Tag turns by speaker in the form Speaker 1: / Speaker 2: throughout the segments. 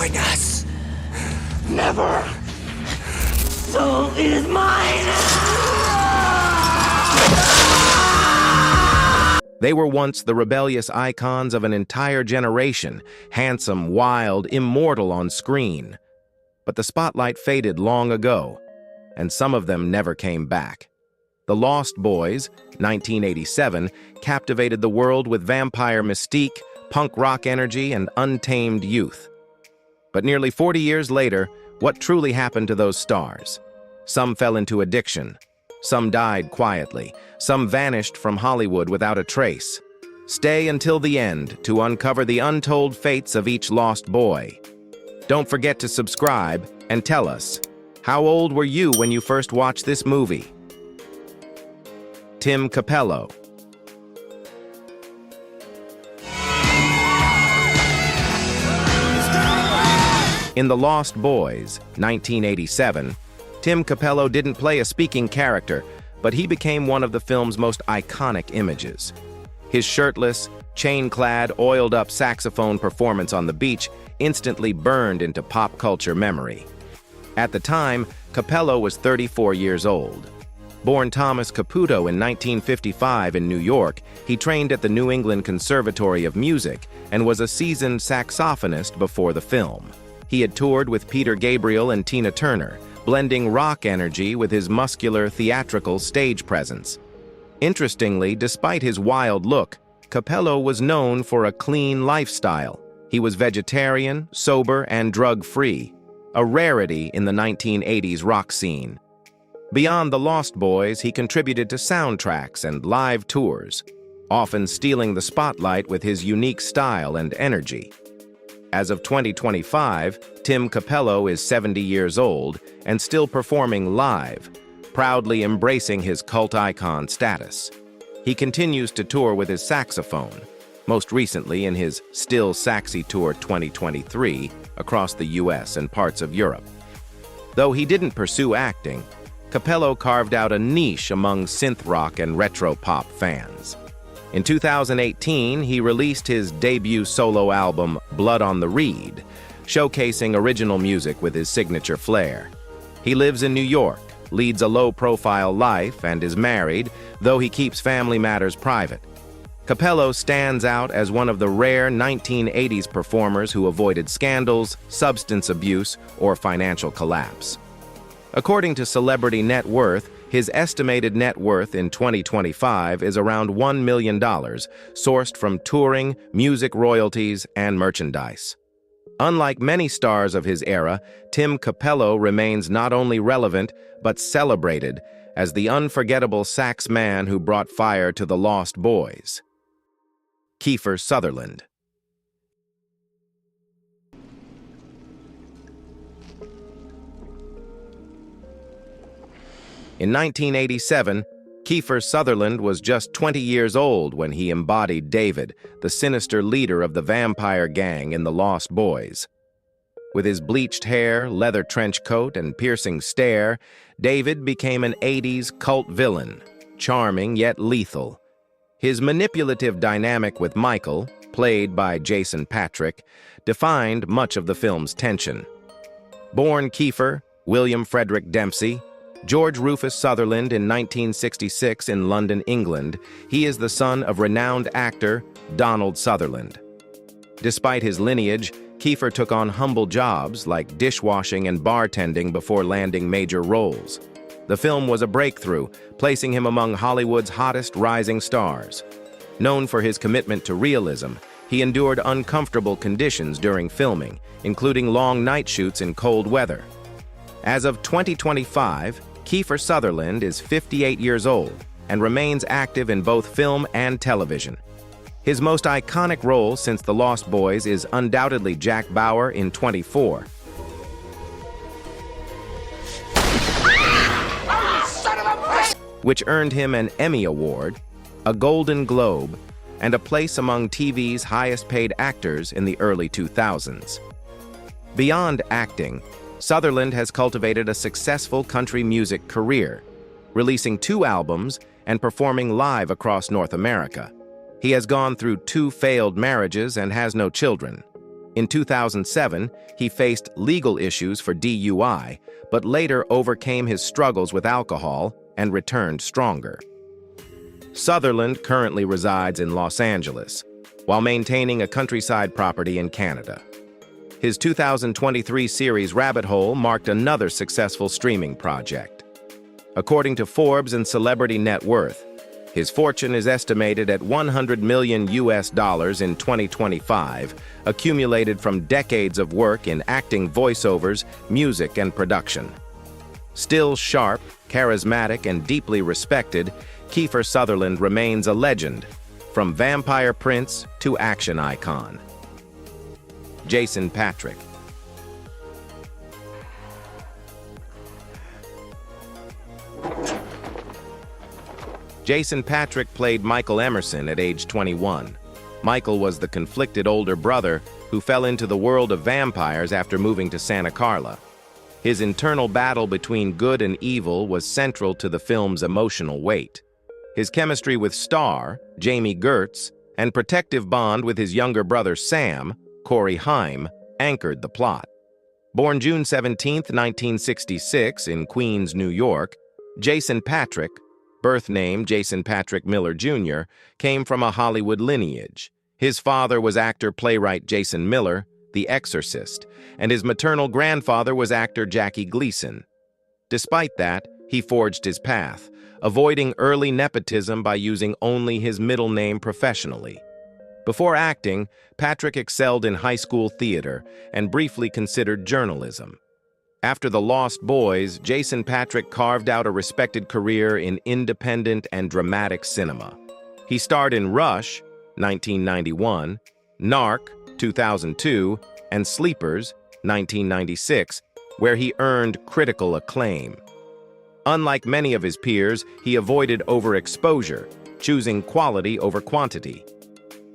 Speaker 1: join us. Never. Soul is mine.
Speaker 2: They were once the rebellious icons of an entire generation, handsome, wild, immortal on screen. But the spotlight faded long ago, and some of them never came back. The Lost Boys, 1987, captivated the world with vampire mystique, punk rock energy, and untamed youth. But nearly 40 years later, what truly happened to those stars? Some fell into addiction. Some died quietly. Some vanished from Hollywood without a trace. Stay until the end to uncover the untold fates of each lost boy. Don't forget to subscribe and tell us, how old were you when you first watched this movie? Tim Cappello. In The Lost Boys, 1987, Tim Cappello didn't play a speaking character, but he became one of the film's most iconic images. His shirtless, chain-clad, oiled-up saxophone performance on the beach instantly burned into pop culture memory. At the time, Capello was 34 years old. Born Thomas Caputo in 1955 in New York, he trained at the New England Conservatory of Music and was a seasoned saxophonist before the film. He had toured with Peter Gabriel and Tina Turner, blending rock energy with his muscular, theatrical stage presence. Interestingly, despite his wild look, Capello was known for a clean lifestyle. He was vegetarian, sober, and drug-free, a rarity in the 1980s rock scene. Beyond The Lost Boys, he contributed to soundtracks and live tours, often stealing the spotlight with his unique style and energy. As of 2025, Tim Cappello is 70 years old and still performing live, proudly embracing his cult icon status. He continues to tour with his saxophone, most recently in his Still Saxy Tour 2023 across the US and parts of Europe. Though he didn't pursue acting, Capello carved out a niche among synth rock and retro pop fans. In 2018, he released his debut solo album, Blood on the Reed, showcasing original music with his signature flair. He lives in New York, leads a low-profile life, and is married, though he keeps family matters private. Capello stands out as one of the rare 1980s performers who avoided scandals, substance abuse, or financial collapse. According to Celebrity Net Worth, his estimated net worth in 2025 is around $1 million, sourced from touring, music royalties, and merchandise. Unlike many stars of his era, Tim Cappello remains not only relevant, but celebrated as the unforgettable sax man who brought fire to the Lost Boys. Kiefer Sutherland. In 1987, Kiefer Sutherland was just 20 years old when he embodied David, the sinister leader of the vampire gang in The Lost Boys. With his bleached hair, leather trench coat, and piercing stare, David became an 80s cult villain, charming yet lethal. His manipulative dynamic with Michael, played by Jason Patric, defined much of the film's tension. Born Kiefer, William Frederick Dempsey, George Rufus Sutherland in 1966 in London, England, he is the son of renowned actor Donald Sutherland. Despite his lineage, Kiefer took on humble jobs like dishwashing and bartending before landing major roles. The film was a breakthrough, placing him among Hollywood's hottest rising stars. Known for his commitment to realism, he endured uncomfortable conditions during filming, including long night shoots in cold weather. As of 2025, Kiefer Sutherland is 58 years old and remains active in both film and television. His most iconic role since The Lost Boys is undoubtedly Jack Bauer in 24. Which earned him an Emmy Award, a Golden Globe, and a place among TV's highest-paid actors in the early 2000s. Beyond acting, Sutherland has cultivated a successful country music career, releasing 2 albums and performing live across North America. He has gone through 2 failed marriages and has no children. In 2007, he faced legal issues for DUI, but later overcame his struggles with alcohol and returned stronger. Sutherland currently resides in Los Angeles, while maintaining a countryside property in Canada. His 2023 series Rabbit Hole marked another successful streaming project. According to Forbes and Celebrity Net Worth, his fortune is estimated at $100 million in 2025, accumulated from decades of work in acting, voiceovers, music, and production. Still sharp, charismatic, and deeply respected, Kiefer Sutherland remains a legend, from vampire prince to action icon. Jason Patric. Jason Patric played Michael Emerson at age 21. Michael was the conflicted older brother who fell into the world of vampires after moving to Santa Carla. His internal battle between good and evil was central to the film's emotional weight. His chemistry with star, Jami Gertz, and protective bond with his younger brother Sam, Corey Haim, anchored the plot. Born June 17, 1966, in Queens, New York, Jason Patric, birth name Jason Patrick Miller Jr., came from a Hollywood lineage. His father was actor-playwright Jason Miller, The Exorcist, and his maternal grandfather was actor Jackie Gleason. Despite that, he forged his path, avoiding early nepotism by using only his middle name professionally. Before acting, Patrick excelled in high school theater and briefly considered journalism. After The Lost Boys, Jason Patric carved out a respected career in independent and dramatic cinema. He starred in Rush, 1991, Narc, 2002, and Sleepers, 1996, where he earned critical acclaim. Unlike many of his peers, he avoided overexposure, choosing quality over quantity.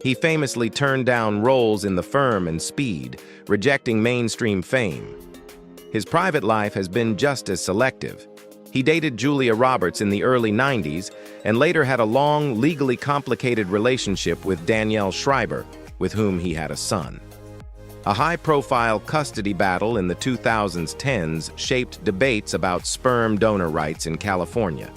Speaker 2: He famously turned down roles in The Firm and Speed, rejecting mainstream fame. His private life has been just as selective. He dated Julia Roberts in the early 90s and later had a long, legally complicated relationship with Danielle Schreiber, with whom he had a son. A high-profile custody battle in the 2010s shaped debates about sperm donor rights in California.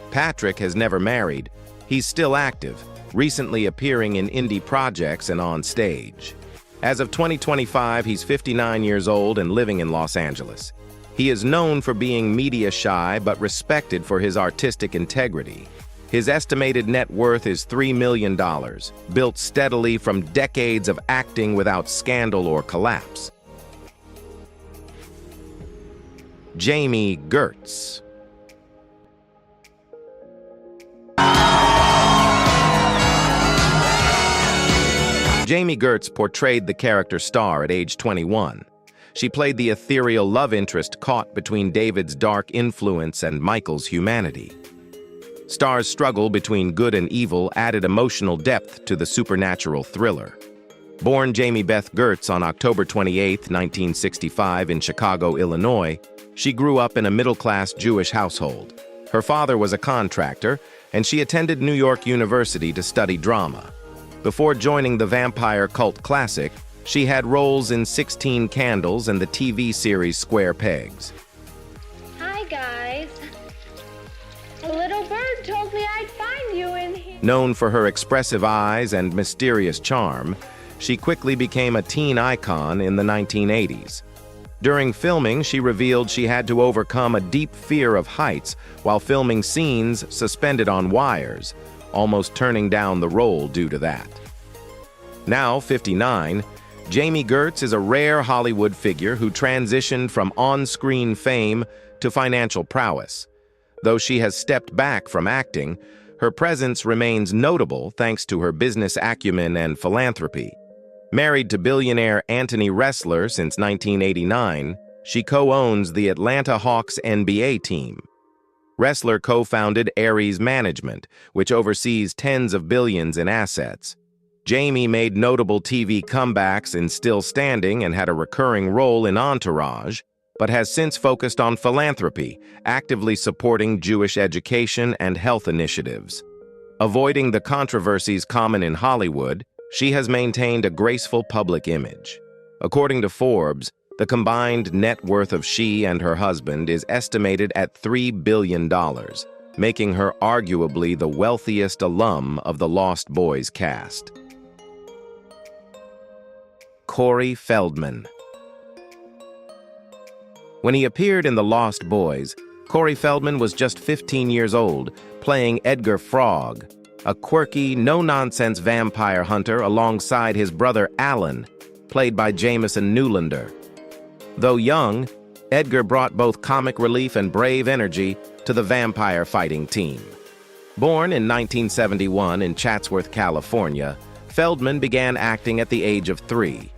Speaker 2: Patric has never married. He's still active, recently appearing in indie projects and on stage. As of 2025, he's 59 years old and living in Los Angeles. He is known for being media-shy but respected for his artistic integrity. His estimated net worth is $3 million, built steadily from decades of acting without scandal or collapse. Jami Gertz. Jami Gertz portrayed the character Star at age 21. She played the ethereal love interest caught between David's dark influence and Michael's humanity. Star's struggle between good and evil added emotional depth to the supernatural thriller. Born Jami Beth Gertz on October 28, 1965 in Chicago, Illinois, she grew up in a middle-class Jewish household. Her father was a contractor, and she attended New York University to study drama. Before joining the vampire cult classic, she had roles in 16 Candles and the TV series Square Pegs.
Speaker 3: Hi, guys. A little bird told me I'd find you in here.
Speaker 2: Known for her expressive eyes and mysterious charm, she quickly became a teen icon in the 1980s. During filming, she revealed she had to overcome a deep fear of heights while filming scenes suspended on wires, almost turning down the role due to that. Now 59, Jami Gertz is a rare Hollywood figure who transitioned from on-screen fame to financial prowess. Though she has stepped back from acting, her presence remains notable thanks to her business acumen and philanthropy. Married to billionaire Anthony Ressler since 1989, she co-owns the Atlanta Hawks NBA team. Ressler co-founded Ares Management, which oversees tens of billions in assets. Jami made notable TV comebacks in Still Standing and had a recurring role in Entourage, but has since focused on philanthropy, actively supporting Jewish education and health initiatives. Avoiding the controversies common in Hollywood, she has maintained a graceful public image. According to Forbes, the combined net worth of she and her husband is estimated at $3 billion, making her arguably the wealthiest alum of the Lost Boys cast. Corey Feldman. When he appeared in The Lost Boys, Corey Feldman was just 15 years old, playing Edgar Frog, a quirky, no-nonsense vampire hunter alongside his brother Alan, played by Jamison Newlander. Though young, Edgar brought both comic relief and brave energy to the vampire fighting team. Born in 1971 in Chatsworth, California, Feldman began acting at the age of 3.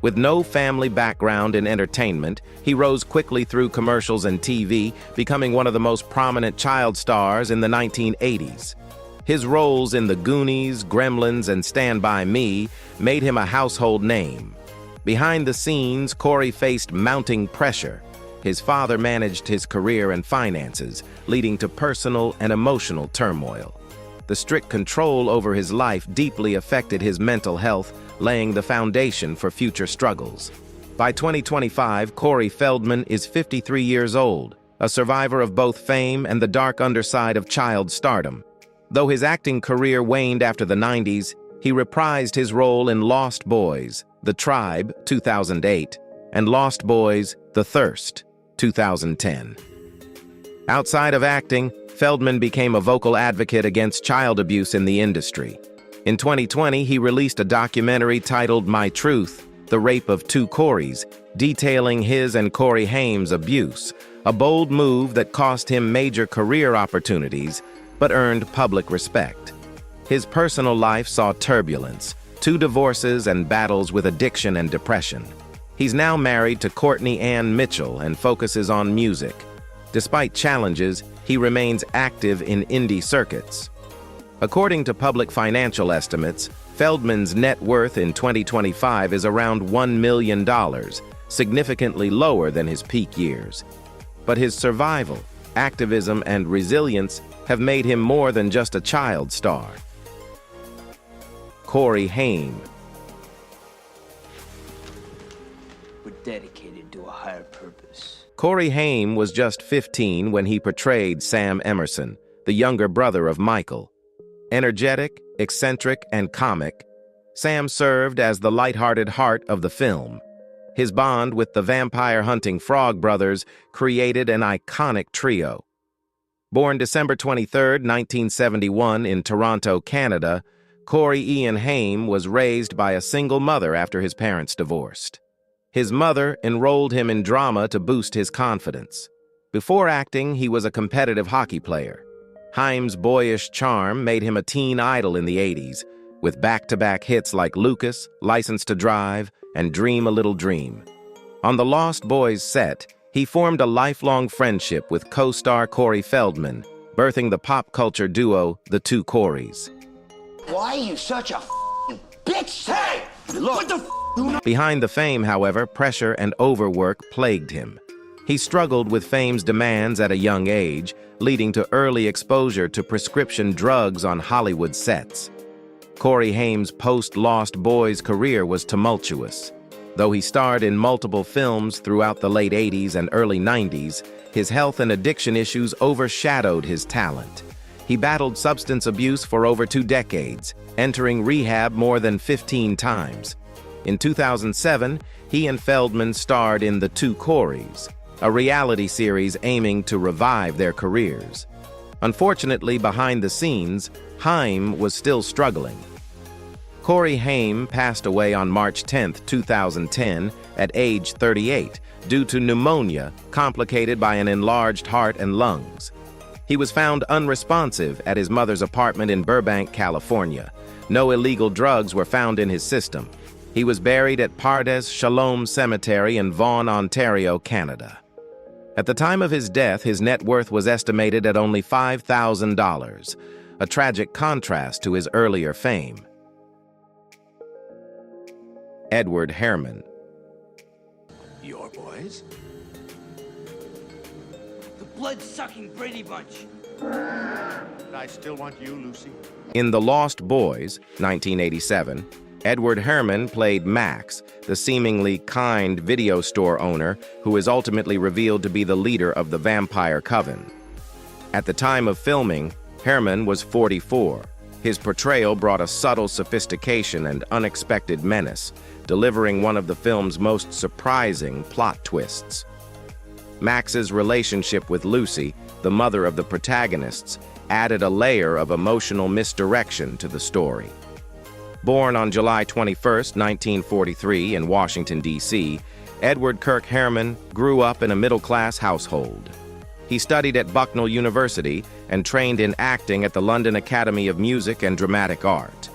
Speaker 2: With no family background in entertainment, he rose quickly through commercials and TV, becoming one of the most prominent child stars in the 1980s. His roles in The Goonies, Gremlins, and Stand By Me made him a household name. Behind the scenes, Corey faced mounting pressure. His father managed his career and finances, leading to personal and emotional turmoil. The strict control over his life deeply affected his mental health, laying the foundation for future struggles. By 2025, Corey Feldman is 53 years old, a survivor of both fame and the dark underside of child stardom. Though his acting career waned after the 90s, he reprised his role in Lost Boys, The Tribe, 2008, and Lost Boys, The Thirst, 2010. Outside of acting, Feldman became a vocal advocate against child abuse in the industry. In 2020, he released a documentary titled My Truth, The Rape of Two Coreys, detailing his and Corey Haim's abuse, a bold move that cost him major career opportunities, but earned public respect. His personal life saw turbulence, 2 divorces and battles with addiction and depression. He's now married to Courtney Ann Mitchell and focuses on music. Despite challenges, he remains active in indie circuits. According to public financial estimates, Feldman's net worth in 2025 is around $1 million, significantly lower than his peak years. But his survival, activism, and resilience have made him more than just a child star. Corey Haim.
Speaker 1: We're dedicated to a higher purpose.
Speaker 2: Corey Haim was just 15 when he portrayed Sam Emerson, the younger brother of Michael. Energetic, eccentric, and comic, Sam served as the lighthearted heart of the film. His bond with the vampire-hunting Frog brothers created an iconic trio. Born December 23, 1971 in Toronto, Canada, Corey Ian Haim was raised by a single mother after his parents divorced. His mother enrolled him in drama to boost his confidence. Before acting, he was a competitive hockey player. Haim's boyish charm made him a teen idol in the 80s, with back-to-back hits like Lucas, License to Drive, and Dream a Little Dream. On the Lost Boys set, he formed a lifelong friendship with co-star Corey Feldman, birthing the pop culture duo The Two Coreys.
Speaker 1: Why are you such a bitch? Hey! Look, what the
Speaker 2: Behind the fame, however, pressure and overwork plagued him. He struggled with fame's demands at a young age, leading to early exposure to prescription drugs on Hollywood sets. Corey Haim's post-Lost Boys career was tumultuous. Though he starred in multiple films throughout the late 80s and early 90s, his health and addiction issues overshadowed his talent. He battled substance abuse for over 2 decades, entering rehab more than 15 times. In 2007, he and Feldman starred in The Two Coreys, a reality series aiming to revive their careers. Unfortunately, behind the scenes, Haim was still struggling. Corey Haim passed away on March 10, 2010, at age 38, due to pneumonia complicated by an enlarged heart and lungs. He was found unresponsive at his mother's apartment in Burbank, California. No illegal drugs were found in his system. He was buried at Pardes Shalom Cemetery in Vaughan, Ontario, Canada. At the time of his death, his net worth was estimated at only $5,000, a tragic contrast to his earlier fame. Edward Herrmann.
Speaker 1: Your boys? The blood-sucking Brady Bunch.
Speaker 4: I still want you, Lucy.
Speaker 2: In The Lost Boys, 1987, Edward Herrmann played Max, the seemingly kind video store owner who is ultimately revealed to be the leader of the vampire coven. At the time of filming, Herrmann was 44. His portrayal brought a subtle sophistication and unexpected menace, delivering one of the film's most surprising plot twists. Max's relationship with Lucy, the mother of the protagonists, added a layer of emotional misdirection to the story. Born on July 21, 1943 in Washington, D.C., Edward Kirk Herrmann grew up in a middle-class household. He studied at Bucknell University and trained in acting at the London Academy of Music and Dramatic Art.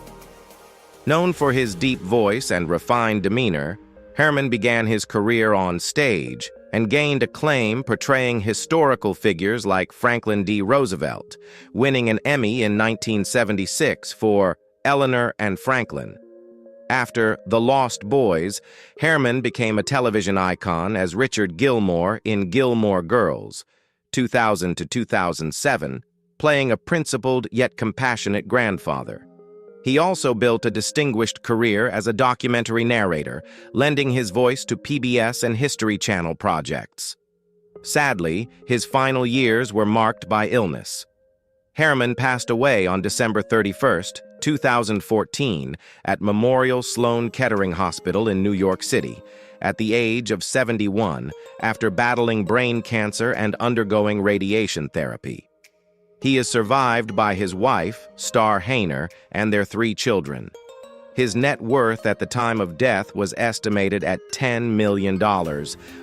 Speaker 2: Known for his deep voice and refined demeanor, Herrmann began his career on stage and gained acclaim portraying historical figures like Franklin D. Roosevelt, winning an Emmy in 1976 for Eleanor and Franklin. After The Lost Boys, Herrmann became a television icon as Richard Gilmore in Gilmore Girls, 2000 to 2007, playing a principled yet compassionate grandfather. He also built a distinguished career as a documentary narrator, lending his voice to PBS and History Channel projects. Sadly, his final years were marked by illness. Herrmann passed away on December 31, 2014, at Memorial Sloan Kettering Hospital in New York City, at the age of 71, after battling brain cancer and undergoing radiation therapy. He is survived by his wife, Star Hayner, and their 3 children. His net worth at the time of death was estimated at $10 million,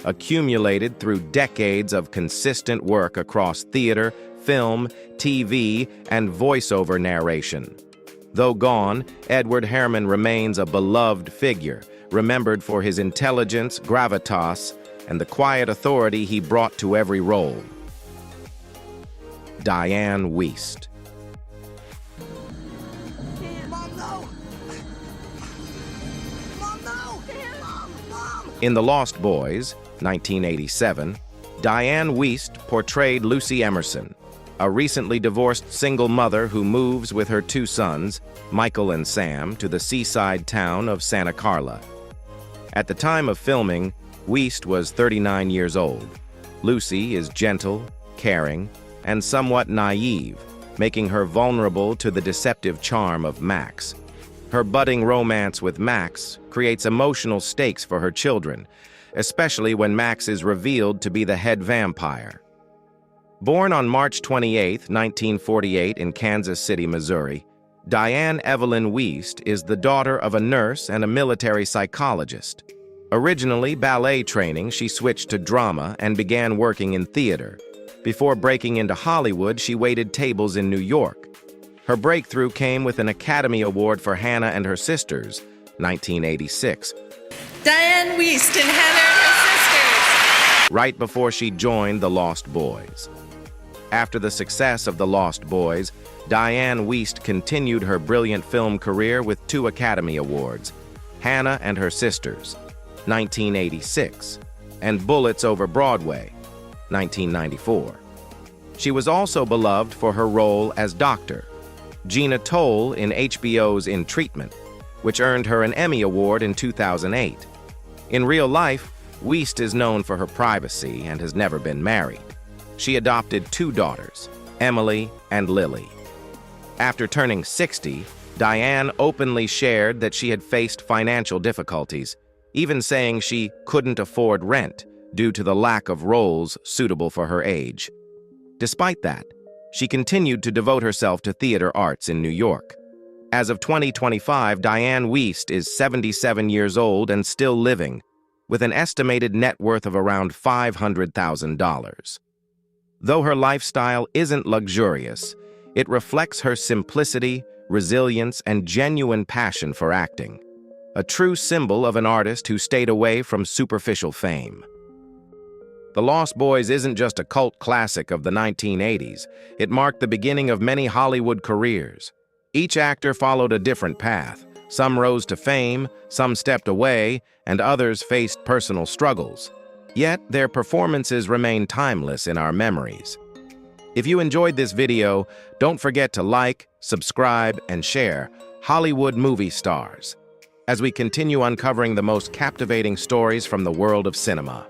Speaker 2: accumulated through decades of consistent work across theater, film, TV, and voiceover narration. Though gone, Edward Herrmann remains a beloved figure, remembered for his intelligence, gravitas, and the quiet authority he brought to every role. Dianne Wiest.
Speaker 1: Mom, no! Mom, no! Mom!
Speaker 2: In The Lost Boys, 1987, Dianne Wiest portrayed Lucy Emerson, a recently divorced single mother who moves with her 2 sons, Michael and Sam, to the seaside town of Santa Carla. At the time of filming, Wiest was 39 years old. Lucy is gentle, caring, and somewhat naive, making her vulnerable to the deceptive charm of Max. Her budding romance with Max creates emotional stakes for her children, especially when Max is revealed to be the head vampire. Born on March 28, 1948 in Kansas City, Missouri, Dianne Evelyn Wiest is the daughter of a nurse and a military psychologist. Originally ballet training, she switched to drama and began working in theater. Before breaking into Hollywood, she waited tables in New York. Her breakthrough came with an Academy Award for Hannah and Her Sisters, 1986.
Speaker 4: Dianne Wiest in Hannah and Her Sisters.
Speaker 2: Right before she joined The Lost Boys. After the success of The Lost Boys, Dianne Wiest continued her brilliant film career with 2 Academy Awards, Hannah and Her Sisters, 1986, and Bullets Over Broadway, 1994. She was also beloved for her role as Dr. Gina Toll in HBO's In Treatment, which earned her an Emmy Award in 2008. In real life, Wiest is known for her privacy and has never been married. She adopted 2 daughters, Emily and Lily. After turning 60, Dianne openly shared that she had faced financial difficulties, even saying she couldn't afford rent due to the lack of roles suitable for her age. Despite that, she continued to devote herself to theater arts in New York. As of 2025, Dianne Wiest is 77 years old and still living, with an estimated net worth of around $500,000. Though her lifestyle isn't luxurious, it reflects her simplicity, resilience, and genuine passion for acting, a true symbol of an artist who stayed away from superficial fame. The Lost Boys isn't just a cult classic of the 1980s, it marked the beginning of many Hollywood careers. Each actor followed a different path. Some rose to fame, some stepped away, and others faced personal struggles. Yet, their performances remain timeless in our memories. If you enjoyed this video, don't forget to like, subscribe, and share Hollywood Movie Stars. as we continue uncovering the most captivating stories from the world of cinema.